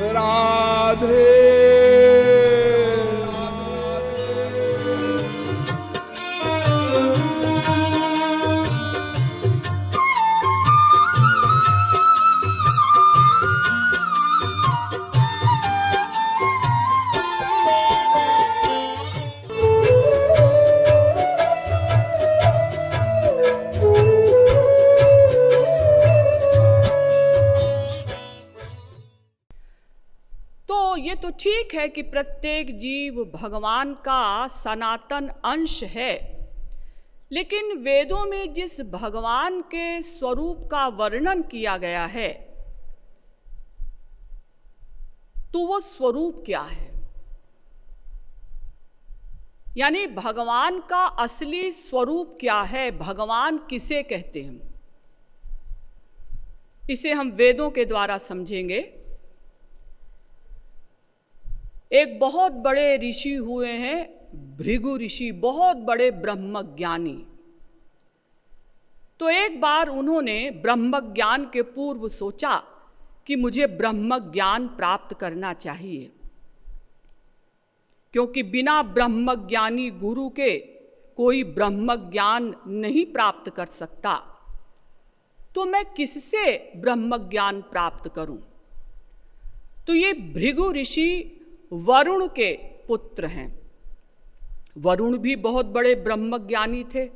राधे। ये तो ठीक है कि प्रत्येक जीव भगवान का सनातन अंश है, लेकिन वेदों में जिस भगवान के स्वरूप का वर्णन किया गया है, तो वो स्वरूप क्या है? यानी भगवान का असली स्वरूप क्या है? भगवान किसे कहते हैं? इसे हम वेदों के द्वारा समझेंगे। एक बहुत बड़े ऋषि हुए हैं भृगु ऋषि, बहुत बड़े ब्रह्मज्ञानी। तो एक बार उन्होंने ब्रह्मज्ञान के पूर्व सोचा कि मुझे ब्रह्मज्ञान प्राप्त करना चाहिए, क्योंकि बिना ब्रह्मज्ञानी गुरु के कोई ब्रह्मज्ञान नहीं प्राप्त कर सकता। तो मैं किससे ब्रह्मज्ञान प्राप्त करूं? तो ये भृगु ऋषि वरुण के पुत्र हैं। वरुण भी बहुत बड़े ब्रह्मज्ञानी थे।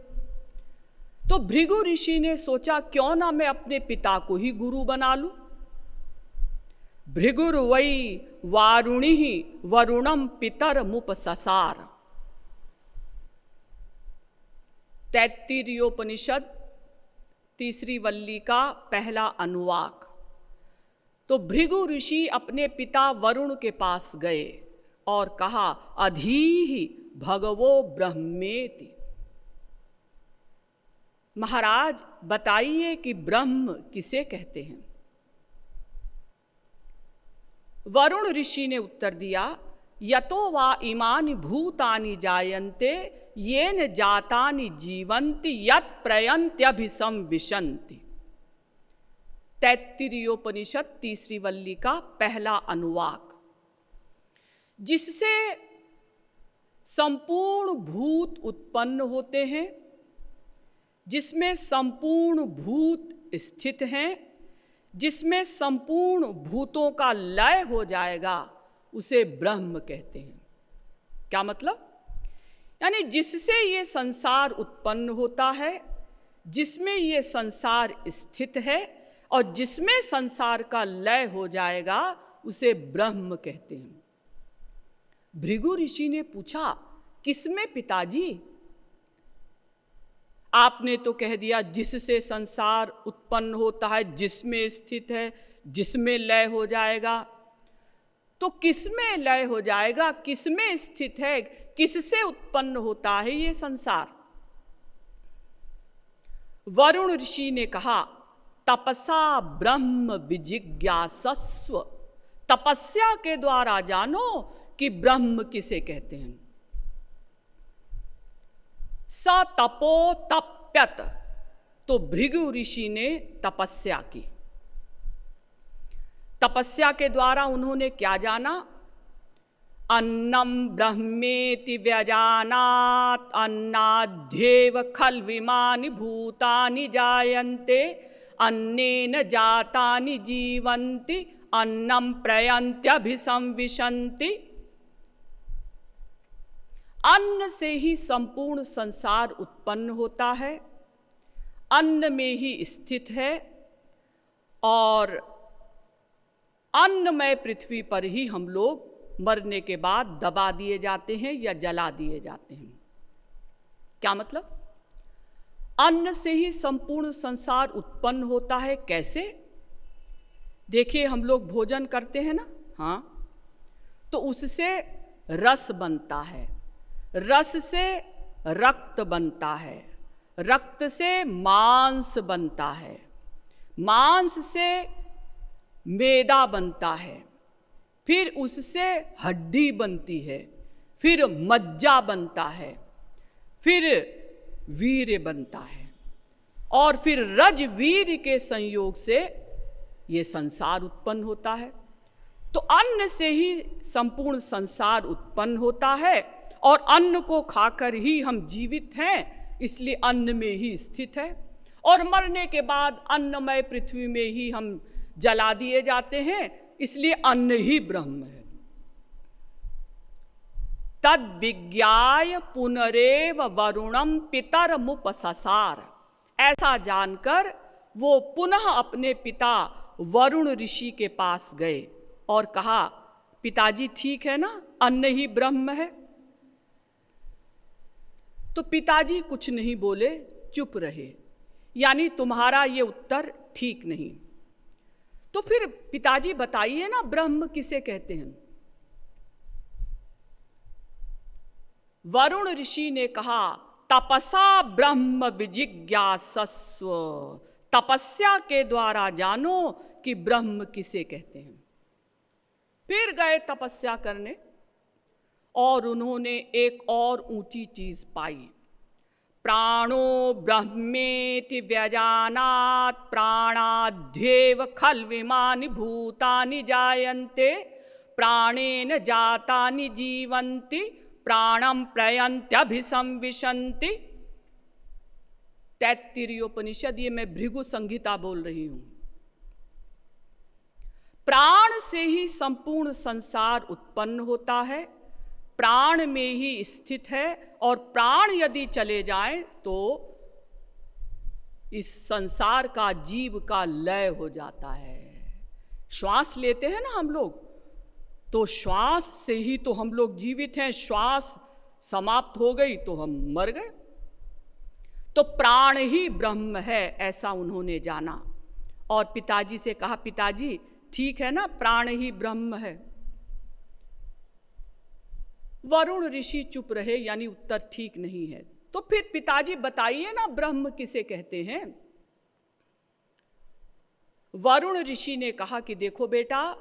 तो भृगु ऋषि ने सोचा क्यों ना मैं अपने पिता को ही गुरु बना लूं। भृगुर्वै वारुणिः वरुणम पितरमुपससार। तैत्तिरीयोपनिषद तीसरी वल्ली का पहला अनुवाक। तो भृगु ऋषि अपने पिता वरुण के पास गए और कहा, अधीहि भगवो ब्रह्मेति। महाराज बताइए कि ब्रह्म किसे कहते हैं? वरुण ऋषि ने उत्तर दिया, यतो वा इमानि भूतानि जायन्ते येन जातानि जीवन्ति यत् प्रयन्त्यभिसंविशन्ति। तैत्तिरीयोपनिषद तीसरी वल्ली का पहला अनुवाक। जिससे संपूर्ण भूत उत्पन्न होते हैं, जिसमें संपूर्ण भूत स्थित हैं, जिसमें संपूर्ण भूतों का लय हो जाएगा, उसे ब्रह्म कहते हैं। क्या मतलब? यानी जिससे ये संसार उत्पन्न होता है, जिसमें ये संसार स्थित है और जिसमें संसार का लय हो जाएगा, उसे ब्रह्म कहते हैं। भृगु ऋषि ने पूछा, किसमें पिताजी? आपने तो कह दिया जिससे संसार उत्पन्न होता है, जिसमें स्थित है, जिसमें लय हो जाएगा। तो किसमें लय हो जाएगा, किसमें स्थित है, किससे उत्पन्न होता है ये संसार? वरुण ऋषि ने कहा, तपसा ब्रह्म विजिज्ञासस्व। तपस्या के द्वारा जानो कि ब्रह्म किसे कहते हैं। स तपो तप्यत। तो भृगु ऋषि ने तपस्या की। तपस्या के द्वारा उन्होंने क्या जाना? अन्नम ब्रह्मेति व्यजानात् अन्नाद्येव खल्विमानि भूतानि जायन्ते अन्नेन जातानि जीवन्ति अन्नम प्रयन्त्यभिसंविशन्ति। अन्न से ही संपूर्ण संसार उत्पन्न होता है, अन्न में ही स्थित है, और अन्नमय पृथ्वी पर ही हम लोग मरने के बाद दबा दिए जाते हैं या जला दिए जाते हैं। क्या मतलब? अन्न से ही संपूर्ण संसार उत्पन्न होता है। कैसे? देखिए, हम लोग भोजन करते हैं ना, हाँ, तो उससे रस बनता है, रस से रक्त बनता है, रक्त से मांस बनता है, मांस से मैदा बनता है, फिर उससे हड्डी बनती है, फिर मज्जा बनता है, फिर वीर्य बनता है, और फिर रज वीर्य के संयोग से ये संसार उत्पन्न होता है। तो अन्न से ही संपूर्ण संसार उत्पन्न होता है और अन्न को खाकर ही हम जीवित हैं, इसलिए अन्न में ही स्थित है। और मरने के बाद अन्नमय पृथ्वी में ही हम जला दिए जाते हैं, इसलिए अन्न ही ब्रह्म है। तद विज्ञाय पुनरेव वरुणम पितरमुपससार, ऐसा जानकर वो पुनः अपने पिता वरुण ऋषि के पास गए और कहा, पिताजी ठीक है ना, अन्न ही ब्रह्म है। तो पिताजी कुछ नहीं बोले, चुप रहे, यानी तुम्हारा ये उत्तर ठीक नहीं। तो फिर पिताजी बताइए ना, ब्रह्म किसे कहते हैं? वरुण ऋषि ने कहा, तपसा ब्रह्म विजिज्ञासस्व, तपस्या के द्वारा जानो कि ब्रह्म किसे कहते हैं। फिर गए तपस्या करने और उन्होंने एक और ऊंची चीज पाई। प्राणो ब्रह्मेति व्यजानात् प्राणाद्येव खल्विमानि भूतानि जायन्ते प्राणेन जातानि जीवन्ति प्राणं प्रयन्त्यभिसंविशन्ति। तैत्तिरीयोपनिषद, ये मैं भृगु संहिता बोल रही हूं। प्राण से ही संपूर्ण संसार उत्पन्न होता है, प्राण में ही स्थित है, और प्राण यदि चले जाएं तो इस संसार का, जीव का लय हो जाता है। श्वास लेते हैं ना हम लोग, तो श्वास से ही तो हम लोग जीवित हैं, श्वास समाप्त हो गई तो हम मर गए। तो प्राण ही ब्रह्म है, ऐसा उन्होंने जाना। और पिताजी से कहा, पिताजी ठीक है ना, प्राण ही ब्रह्म है। वरुण ऋषि चुप रहे, यानी उत्तर ठीक नहीं है। तो फिर पिताजी बताइए ना, ब्रह्म किसे कहते हैं? वरुण ऋषि ने कहा कि देखो बेटा,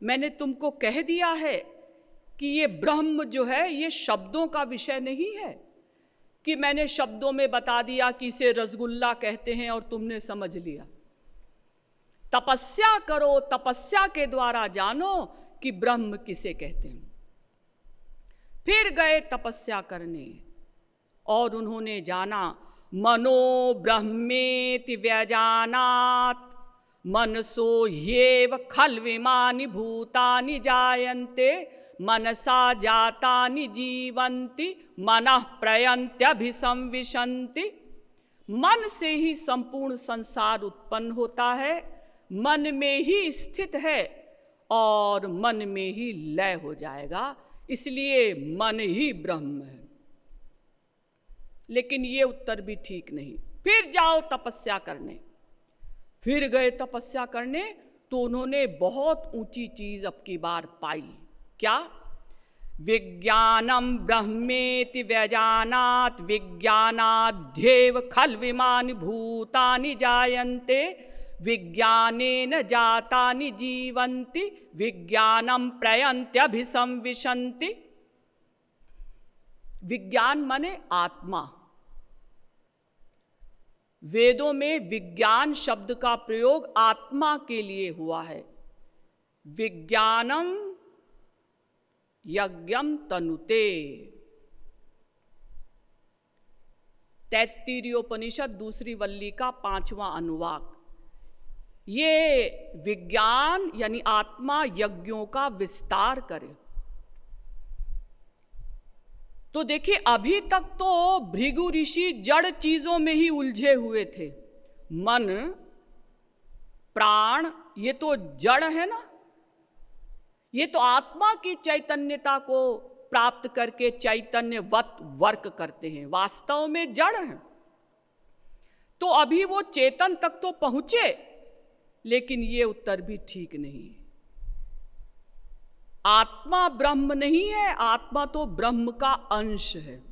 मैंने तुमको कह दिया है कि ये ब्रह्म जो है ये शब्दों का विषय नहीं है, कि मैंने शब्दों में बता दिया कि इसे रसगुल्ला कहते हैं और तुमने समझ लिया। तपस्या करो, तपस्या के द्वारा जानो कि ब्रह्म किसे कहते हैं। फिर गए तपस्या करने और उन्होंने जाना, मनो ब्रह्मेति व्यजानात् मनसो ह्येव खल्विमानि भूतानि जायन्ते मनसा जातानि जीवन्ति मनः प्रयन्त्यभिसंविशन्ति। मन से ही संपूर्ण संसार उत्पन्न होता है, मन में ही स्थित है और मन में ही लय हो जाएगा, इसलिए मन ही ब्रह्म है। लेकिन ये उत्तर भी ठीक नहीं। फिर जाओ तपस्या करने। फिर गए तपस्या करने तो उन्होंने बहुत ऊंची चीज अब की बार पाई। क्या? विज्ञानम ब्रह्मेति व्यजानात् विज्ञानाद्येव खल्विमानि भूतानि जायन्ते विज्ञानेन जातानि जीवन्ति विज्ञानम प्रयन्त्यभिसंविशन्ति। विज्ञान माने आत्मा। वेदों में विज्ञान शब्द का प्रयोग आत्मा के लिए हुआ है। विज्ञानम यज्ञम तनुते। तैत्तिरीयोपनिषद दूसरी वल्ली का 5वां अनुवाक। ये विज्ञान यानी आत्मा यज्ञों का विस्तार करे। तो देखिए, अभी तक तो भृगु ऋषि जड़ चीजों में ही उलझे हुए थे। मन, प्राण, ये तो जड़ है ना, ये तो आत्मा की चैतन्यता को प्राप्त करके चैतन्यवत वर्क करते हैं, वास्तव में जड़ हैं। तो अभी वो चेतन तक तो पहुंचे, लेकिन ये उत्तर भी ठीक नहीं। आत्मा ब्रह्म नहीं है, आत्मा तो ब्रह्म का अंश है।